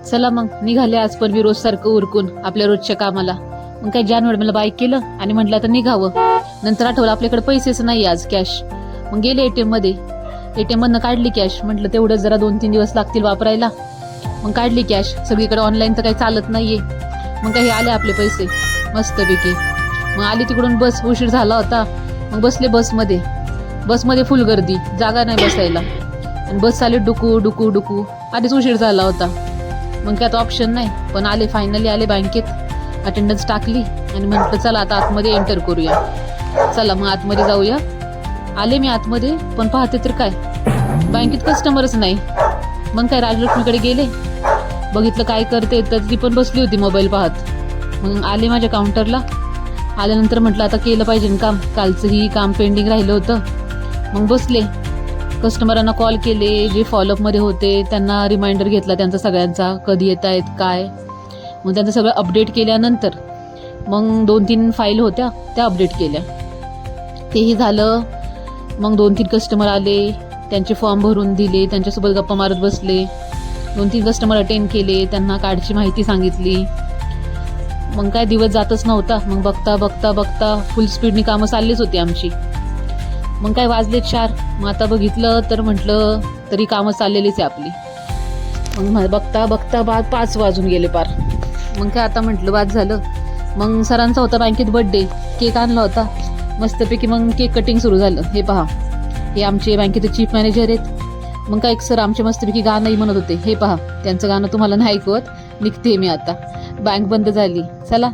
चला मग निघाले आज पण मी रोज सारखं उरकून आपल्या रोजच्या कामाला. मग काय जानेवारी मला बाईक केलं आणि म्हटलं आता निघावं. नंतर आठवलं आपल्याकडे पैसेच नाही आज कॅश. मग गेले एटीएम मध्ये, एटीएम मधनं काढली कॅश. म्हटलं तेवढं जरा 2-3 दिवस लागतील वापरायला. मग काढली कॅश. सगळीकडे ऑनलाईन तर काही चालत नाहीये. मग काही आले आपले पैसे मस्तपैकी. मग आली तिकडून बस, उशीर झाला होता. मग बसले बसमध्ये. बसमध्ये फुल गर्दी, जागा नाही बसायला. आणि बस चालली डुकू डुकू डुकू. आधीच उशीर झाला होता. मग काय आता ऑप्शन नाही. पण आले, फायनली आले बँकेत. अटेंडन्स टाकली आणि म्हटलं चला आता आतमध्ये एंटर करूया. चला मग आतमध्ये जाऊया. आले मी आतमध्ये, पण पाहते तर काय बँकेत कस्टमरच नाही. मग काय राजलक्ष्मीकडे गेले, बघितलं काय करते, तर ती पण बसली होती मोबाईल पाहत. मग आले माझ्या काउंटरला. आल्यानंतर म्हटलं आता केलं पाहिजे काम, कालचंही काम पेंडिंग राहिलं होतं. मग बसले, कस्टमरांना कॉल केले, जे फॉलोअपमध्ये होते त्यांना रिमाइंडर घेतला त्यांचा सगळ्यांचा, कधी येत आहेत काय. मग त्यांचं सगळं अपडेट केल्यानंतर मग 2-3 फाईल होत्या त्या अपडेट केल्या. तेही झालं. मग 2-3 कस्टमर आले, त्यांचे फॉर्म भरून दिले, त्यांच्यासोबत गप्पा मारत बसले. 2-3 कस्टमर अटेंड केले, त्यांना कार्डची माहिती सांगितली. मग काय दिवस जातच नव्हता. मग बघता बघता बघता फुल स्पीडनी कामं चाललीच होती आमची. मग काय वाजले 4. मग आता बघितलं तर म्हटलं तरी कामं चाललेलीच आहे आपली. मग बघता बघता 5 वाजून गेले पार. मग काय आता म्हटलं बाद झालं. मग सरांचा होता बँकेत बर्थडे, केक आणला होता मस्तपैकी. मग केक कटिंग सुरू झालं. हे पहा, हे आमचे बँकेचे चीफ मॅनेजर आहेत. मग काय एक सर आमचे मस्तपैकी गाणंही म्हणत होते. हे पहा, त्यांचं गाणं तुम्हाला नाही ऐकवत, निघते मी आता, बँक बंद झाली. चला